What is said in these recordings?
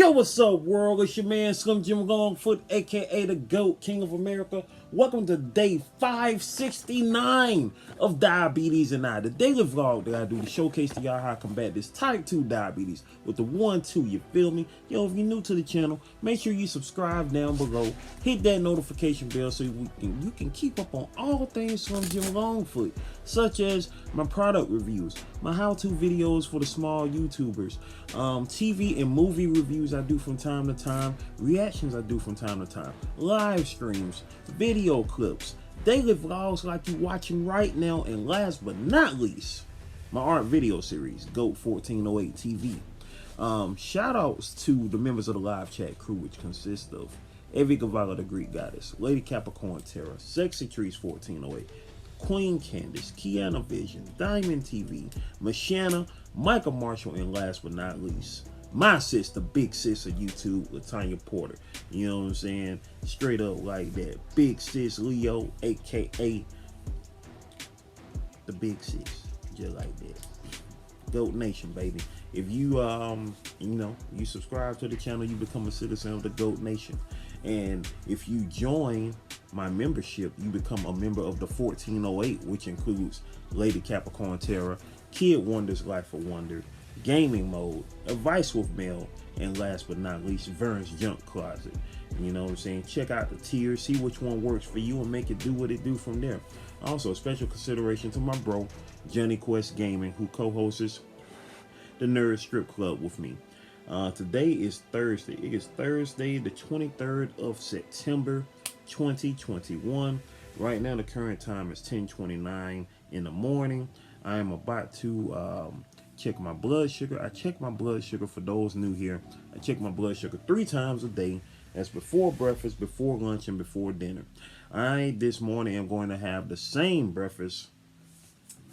Yo, what's up, world? It's your man Slim Jim Longfoot, aka the GOAT, King of America. Welcome to day 569 of Diabetes and I, the daily vlog that I do to showcase to y'all how I combat this type 2 diabetes with the 1-2, you feel me? Yo, if you're new to the channel, make sure you subscribe down below, hit that notification bell so you can keep up on all things Slim Jim Longfoot, such as my product reviews, my how-to videos for the small YouTubers, TV and movie reviews I do from time to time, reactions I do from time to time, live streams, video clips, daily vlogs like you watching right now, and last but not least, my art video series, GOAT 1408 TV. Shout outs to the members of the live chat crew, which consists of Evie Gavala, the Greek goddess, Lady Capricorn Terra, Sexy Trees 1408, Queen Candace, KianaVision, Diamond TV, Mashana, Michael Marshall, and last but not least, my sister, big sis of YouTube, Latanya Porter. You know what I'm saying? Straight up like that. Big sis Leo, aka the big sis. Just like that. GOAT Nation, baby. If you you subscribe to the channel, you become a citizen of the GOAT Nation. And if you join my membership, you become a member of the 1408, which includes Lady Capricorn Terra, Kid Wonders Life of Wonder, Gaming Mode, Advice with Mel, and last but not least, Vern's Junk Closet. You know what I'm saying? Check out the tiers, see which one works for you, and make it do what it do from there. Also, special consideration to my bro, Johnny Quest Gaming, who co-hosts the Nerd Strip Club with me. Today is Thursday. It is Thursday, the 23rd of September, 2021. Right now, the current time is 10:29 in the morning. I am about to check my blood sugar. I check my blood sugar for those new here. I check my blood sugar 3 times a day. That's before breakfast, before lunch, and before dinner. I, this morning, am going to have the same breakfast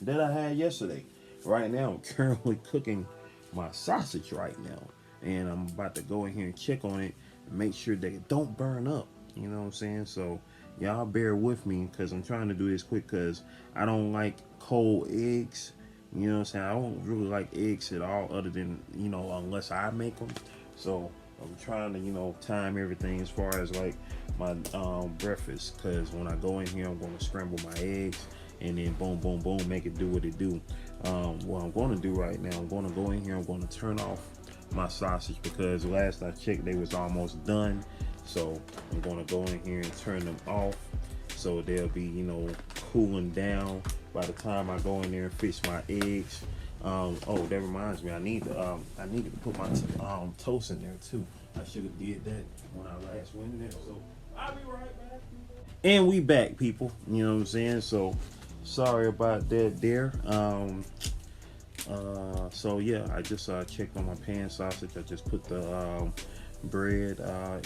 that I had yesterday. Right now, I'm currently cooking my sausage right now. And I'm about to go in here and check on it and make sure that it don't burn up. You know what I'm saying? So, y'all bear with me because I'm trying to do this quick because I don't like cold eggs. You know what I'm saying? I don't really like eggs at all other than, unless I make them. So I'm trying to, time everything as far as like my breakfast. Because when I go in here, I'm going to scramble my eggs and then boom, boom, boom, make it do what it do. What I'm going to do right now, I'm going to go in here, I'm going to turn off my sausage because last I checked, they was almost done. So I'm going to go in here and turn them off so they'll be, cooling down by the time I go in there and fix my eggs. Oh, that reminds me, I needed to put my toast in there too. I should have did that when I last went in there. So I'll be right back. And we back, people. You know what I'm saying? So sorry about that there. So yeah, I just checked on my pan sausage. I just put the bread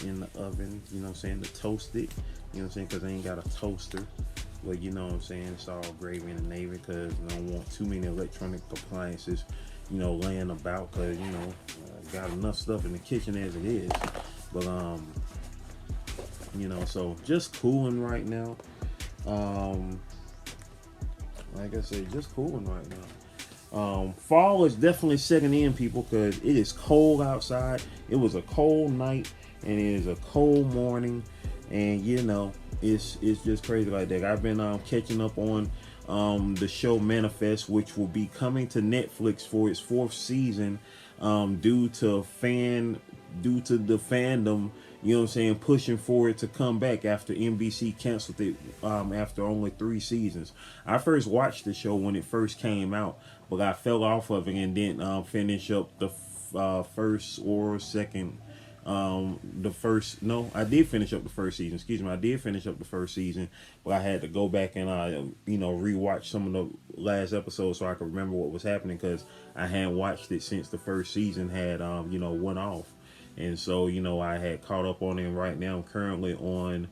in the oven, you know what I'm saying, to toast it, you know what I'm saying, because I ain't got a toaster. But you know what I'm saying, it's all gravy in the Navy because I don't want too many electronic appliances, laying about because, I got enough stuff in the kitchen as it is. But, so just cooling right now. Like I said, just cooling right now. Fall is definitely setting in, people, because it is cold outside. It was a cold night and it is a cold morning, and it's just crazy like that. I've been catching up on the show Manifest, which will be coming to Netflix for its 4th season, due to the fandom, you know what I'm saying, pushing for it to come back after NBC canceled it after only 3 seasons. I first watched the show when it first came out, but I fell off of it and didn't finish up the first or second. I did finish up the first season. Excuse me, I did finish up the first season, but I had to go back and rewatch some of the last episodes so I could remember what was happening because I hadn't watched it since the first season had went off. And so, I had caught up on it. Right now I'm currently on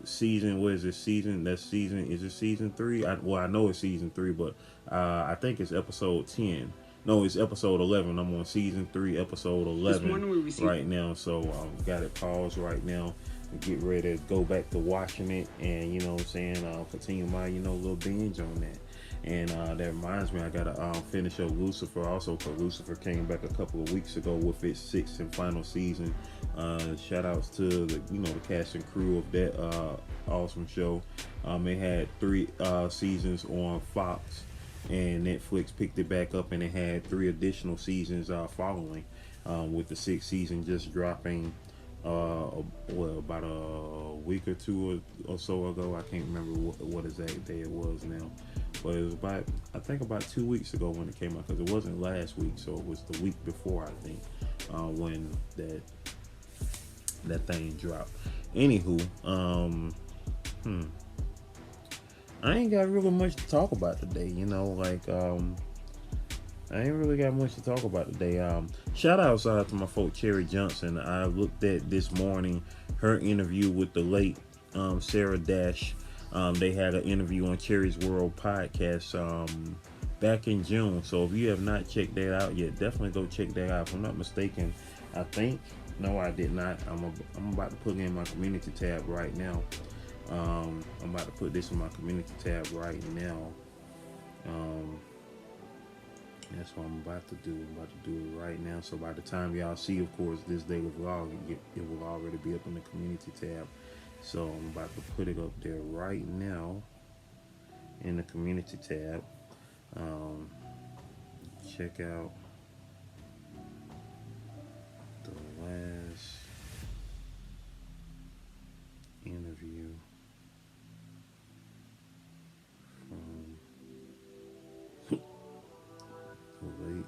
season, what is this season? Is it season 3? I know it's season 3, but I think it's episode 10. No, it's episode 11. I'm on season 3, episode 11 right now. So got it paused right now. Get ready to go back to watching it, and you know what I'm saying, continue my little binge on that. And that reminds me, I gotta finish up Lucifer also, because Lucifer came back a couple of weeks ago with its 6th and final season. Shout outs to the the cast and crew of that awesome show. It had 3 seasons on Fox, and Netflix picked it back up, and it had 3 additional seasons following, with the 6th season just dropping about a week or 2 or so ago. I can't remember what exact day it was now, but it was I think about 2 weeks ago when it came out, because it wasn't last week, so it was the week before, I think, when that thing dropped. Anywho, I ain't got really much to talk about today, I ain't really got much to talk about today. Shout outs to my folk Cherry Johnson. I looked at this morning her interview with the late Sarah Dash. They had an interview on Cherry's World podcast back in June. So if you have not checked that out yet, definitely go check that out. If I'm not mistaken, I think, no, I did not. I'm about to put it in my community tab right now. I'm about to put this in my community tab right now. That's what I'm about to do. I'm about to do it right now. So by the time y'all see, of course, this daily vlog, it will already be up in the community tab. So I'm about to put it up there right now in the community tab. Check out the last interview from the late,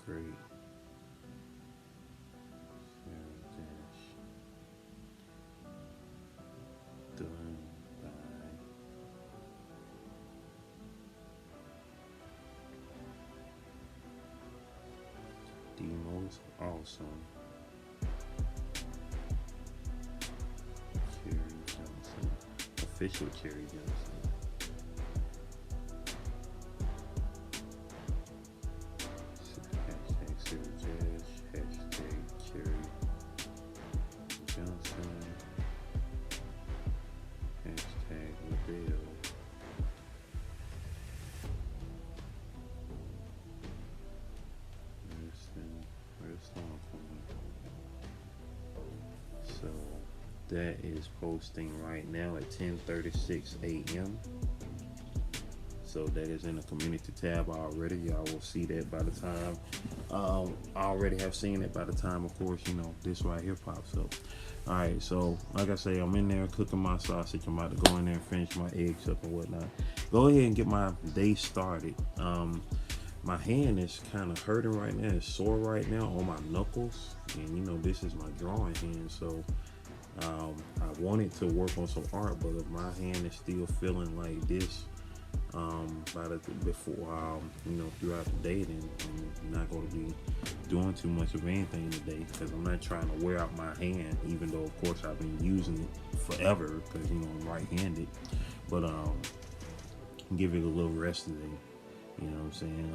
great Sarah Dash, done by the most awesome Cherry Johnson, official Cherry Johnson. So that is posting right now at 10:36 a.m. So that is in the community tab already. Y'all will see that by the time I already have seen it by the time, of course, this right here pops up. All right, so like I say, I'm in there cooking my sausage. I'm about to go in there and finish my eggs up and whatnot. Go ahead and get my day started. My hand is kind of hurting right now. It's sore right now on my knuckles, and this is my drawing hand. So I wanted to work on some art, but if my hand is still feeling like this throughout the day, then I'm not going to be doing too much of anything today, because I'm not trying to wear out my hand, even though of course I've been using it forever, because I'm right-handed. But give it a little rest today. You know what I'm saying?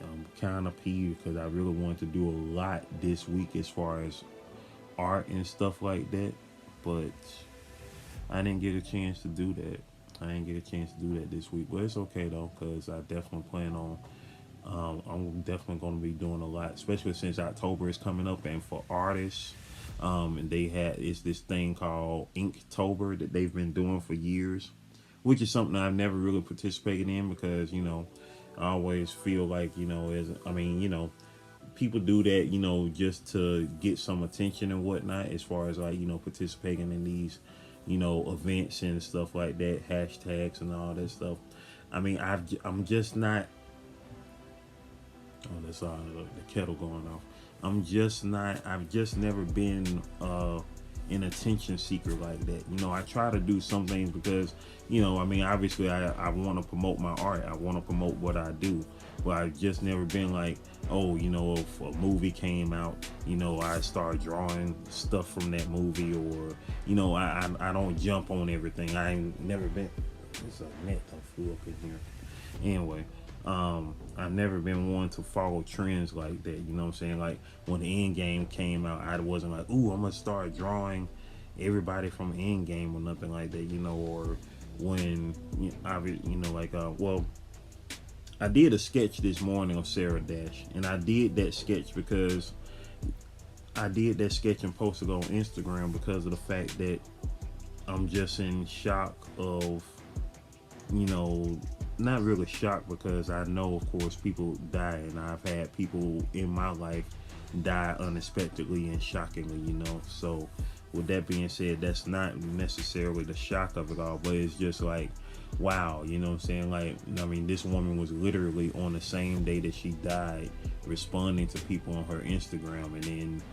I'm kind of peeved because I really wanted to do a lot this week as far as art and stuff like that, but I didn't get a chance to do that. This week, but it's okay though, because I definitely plan on I'm definitely going to be doing a lot, especially since October is coming up, and for artists, and it's this thing called Inktober that they've been doing for years, which is something I've never really participated in, because I always feel like people do that just to get some attention and whatnot, as far as participating in these events and stuff like that, hashtags and all that stuff. I'm just not. Oh, that's all the kettle going off. I'm just not. I've just never been an attention seeker like that. I try to do some things because obviously I want to promote my art. I want to promote what I do. But I've just never been like, if a movie came out, I start drawing stuff from that movie, or I don't jump on everything. I ain't never been. There's a net that flew up in here. Anyway, I've never been one to follow trends like that. You know what I'm saying? Like when the End Game came out, I wasn't like, ooh, I'm gonna start drawing everybody from End Game or nothing like that. Or when I did a sketch this morning of Sarah Dash, and I did that sketch because I did that sketch and posted it on Instagram because of the fact that I'm just in shock of, you know, not really shocked because I know, of course, people die, and I've had people in my life die unexpectedly and shockingly, you know. So with that being said, that's not necessarily the shock of it all, but it's just like, wow, you know what I'm saying? Like, I mean, this woman was literally on the same day that she died responding to people on her Instagram, and then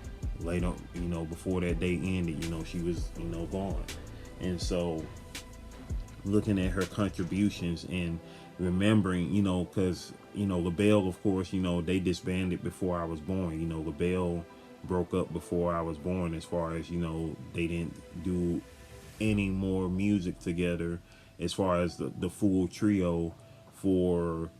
later, you know, before that day ended, you know, she was, you know, gone. And so looking at her contributions and remembering, you know, because, you know, LaBelle, of course, you know, they disbanded before I was born. You know, LaBelle broke up before I was born, as far as, you know, they didn't do any more music together as far as the full trio for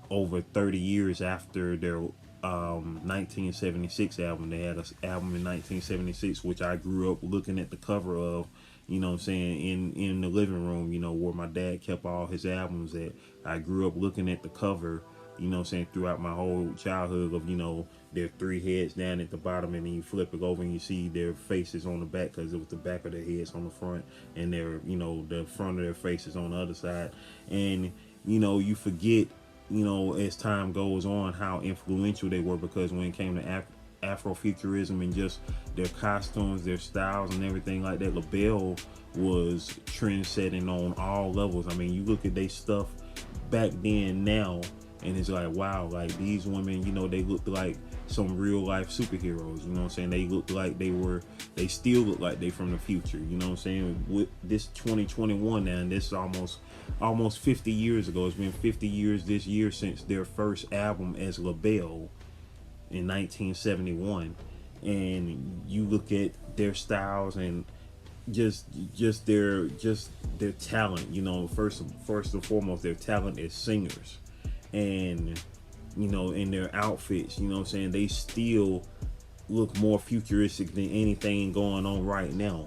over 30 years after their 1976 album. They had an album in 1976, which I grew up looking at the cover of, you know what I'm saying, in the living room, you know, where my dad kept all his albums at. I grew up looking at the cover, you know what I'm saying, throughout my whole childhood of, you know, their three heads down at the bottom, and then you flip it over and you see their faces on the back, because it was the back of their heads on the front, and their, you know, the front of their faces on the other side. And, you know, you forget, you know, as time goes on, how influential they were, because when it came to Afrofuturism and just their costumes, their styles and everything like that, LaBelle was trend setting on all levels. I mean, you look at their stuff back then now, and it's like, wow, like these women, you know, they looked like some real life superheroes, you know what I'm saying? They looked like they still look like they from the future, you know what I'm saying? With this 2021 now, and this is almost 50 years ago. It's been 50 years this year since their first album as LaBelle in 1971, and you look at their styles and just their talent, you know, first and foremost, their talent as singers, and, you know, in their outfits, you know what I'm saying, they still look more futuristic than anything going on right now,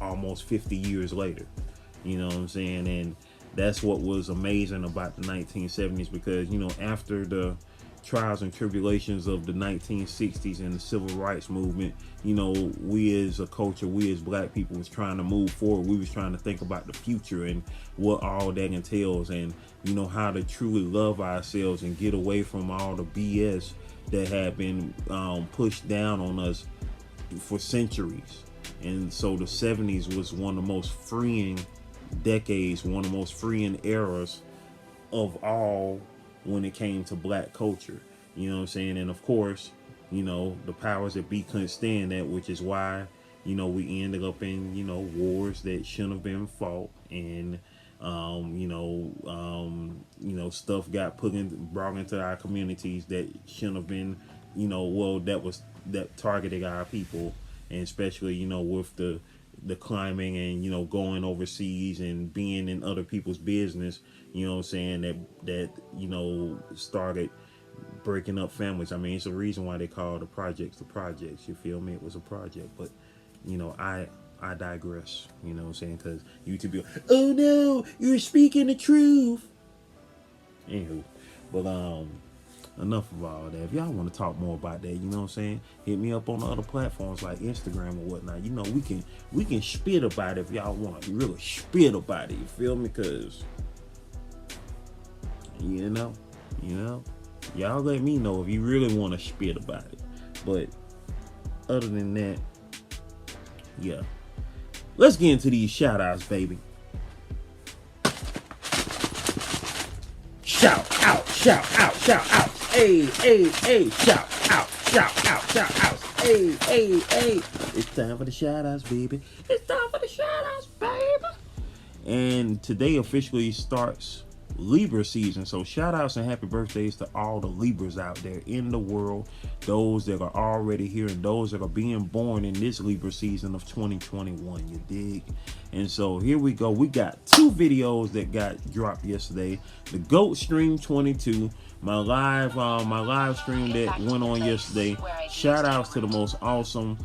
almost 50 years later, you know what I'm saying? And that's what was amazing about the 1970s, because, you know, after the trials and tribulations of the 1960s and the civil rights movement, you know, we as a culture, we as black people was trying to move forward. We was trying to think about the future and what all that entails, and, you know, how to truly love ourselves and get away from all the BS that had been pushed down on us for centuries. And so the 70s was one of the most freeing decades, one of the most freeing eras of all when it came to black culture, you know what I'm saying? And of course, you know, the powers that be couldn't stand that, which is why, you know, we ended up in, you know, wars that shouldn't have been fought, and stuff got brought into our communities that shouldn't have been, you know, well, that targeted our people, and especially, you know, with the climbing and, you know, going overseas and being in other people's business, you know what I'm saying, that you know, started breaking up families. I mean, it's a reason why they call the projects, you feel me? It was a project. But, you know, I digress, you know what I'm saying, because YouTube be like, oh no, you're speaking the truth. Anywho, but enough of all that. If y'all want to talk more about that, you know what I'm saying, hit me up on the other platforms like Instagram or whatnot. You know, we can spit about it if y'all want to really spit about it, you feel me? Because, you know, y'all let me know if you really want to spit about it. But other than that, yeah, let's get into these shout outs, baby. Shout out, shout out, shout out. Hey, hey, hey, shout out, shout out, shout out. Hey, hey, hey. It's time for the shout outs, baby. It's time for the shout outs, baby. And today officially starts Libra season. So shout outs and happy birthdays to all the Libras out there in the world, those that are already here and those that are being born in this Libra season of 2021, you dig? And so here we go. We got two videos that got dropped yesterday. The GOAT Stream 22, my live stream that went on yesterday. Shout outs to the most awesome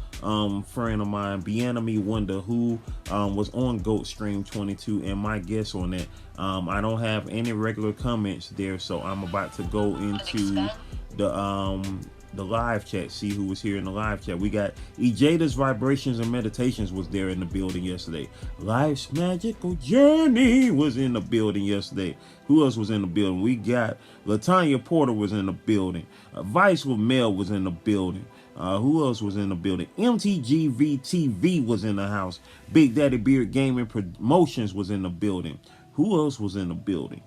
friend of mine, Bianami Wonder, who was on Goat Stream 22 and my guest on that. I don't have any regular comments there, so I'm about to go into the live chat, see who was here in the live chat. We got Ejada's Vibrations and Meditations was there in the building yesterday. Life's Magical Journey was in the building yesterday. Who else was in the building? We got Latanya Porter was in the building. Vice with Mel was in the building. Who else was in the building? MTGVTV was in the house. Big Daddy Beard Gaming Promotions was in the building. Who else was in the building?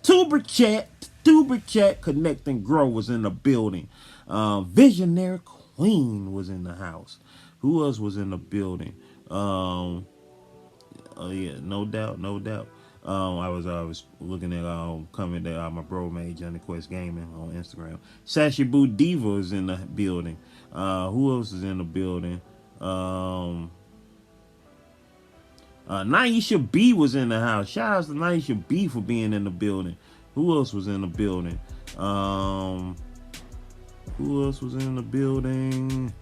Tuber Chat Connect and Grow was in the building. Visionary Queen was in the house. Who else was in the building? Oh yeah, no doubt. I was looking at comment that my bro made, Johnny Quest Gaming on Instagram. Sashi Boo Diva is in the building. Who else is in the building? Naisha B was in the house. Shout out to Naisha B for being in the building. Who else was in the building? Who else was in the building?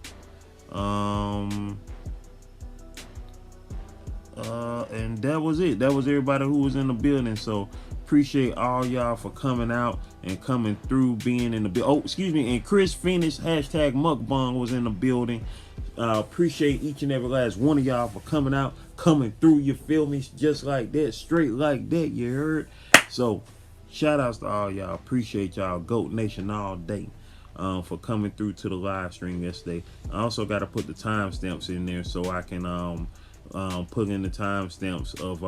And that was it. That was everybody who was in the building. So appreciate all y'all for coming out and coming through, being in the building. Oh, excuse me. And Chris Phoenix hashtag Mukbang was in the building. Appreciate each and every last one of y'all for coming out, coming through. You feel me? Just like that, straight like that. You heard? So shout outs to all y'all. Appreciate y'all, Goat Nation, all day. For coming through to the live stream yesterday. I also got to put the timestamps in there so I can put in the timestamps of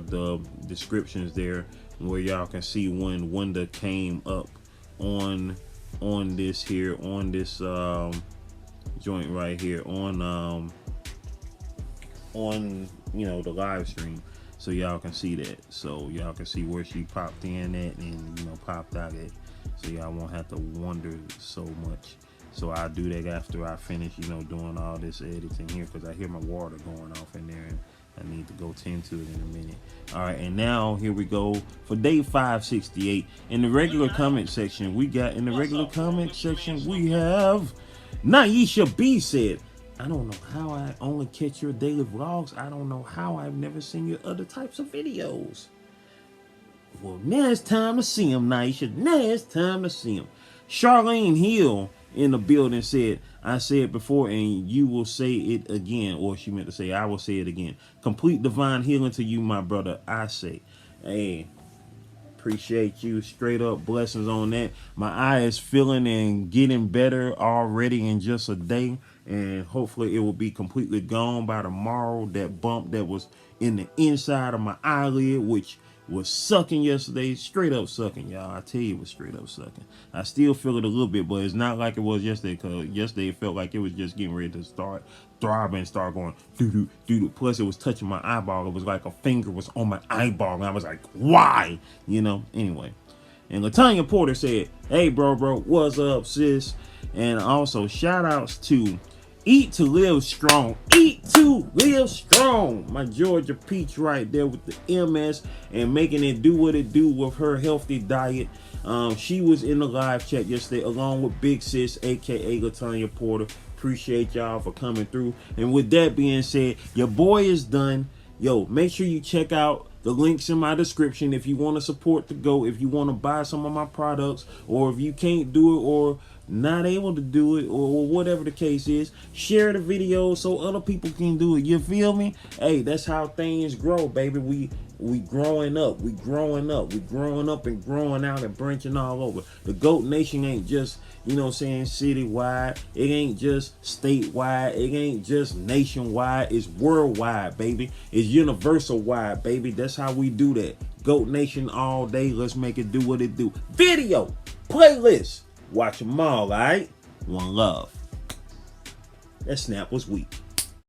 the descriptions there, where y'all can see when Wonder came up on this here, on this joint right here, on you know, the live stream, so y'all can see that, so y'all can see where she popped in at and, you know, popped out at, so y'all won't have to wonder so much. So I'll do that after I finish, you know, doing all this editing here, because I hear my water going off in there and I need to go tend to it in a minute. All right, and now here we go for day 568. In the regular comment section, we have Naisha B said, I don't know how I only catch your daily vlogs. I don't know how I've never seen your other types of videos. Well, now it's time to see them, Naisha. Now it's time to see them. Charlene Hill in the building said, I said before and you will say it again. Or she meant to say, I will say it again. Complete divine healing to you, my brother. I say, hey, appreciate you. Straight up blessings on that. My eye is feeling and getting better already in just a day. And hopefully it will be completely gone by tomorrow. That bump that was in the inside of my eyelid, which was sucking yesterday, straight up sucking, y'all. I tell you, it was straight up sucking. I still feel it a little bit, but it's not like it was yesterday, because yesterday it felt like it was just getting ready to start throbbing, start going doo-doo, doo-doo. Plus it was touching my eyeball. It was like a finger was on my eyeball, and I was like, why? You know, anyway. And Latanya Porter said, hey, bro, what's up, sis? And also shout outs to Eat to Live Strong. Eat to Live Strong. My Georgia Peach right there with the MS and making it do what it do with her healthy diet. She was in the live chat yesterday along with Big Sis, aka Latanya Porter. Appreciate y'all for coming through. And with that being said, your boy is done. Yo, make sure you check out the links in my description if you want to support the GOAT, if you want to buy some of my products, or if you can't do it or not able to do it, or whatever the case is. Share the video so other people can do it. You feel me? Hey, that's how things grow, baby. We growing up. We growing up and growing out and branching all over. The GOAT Nation ain't just, you know what I'm saying, citywide. It ain't just statewide. It ain't just nationwide. It's worldwide, baby. It's universal wide, baby. That's how we do that. GOAT Nation all day. Let's make it do what it do. Video, playlist. Watch them all, all right? One love. That snap was weak.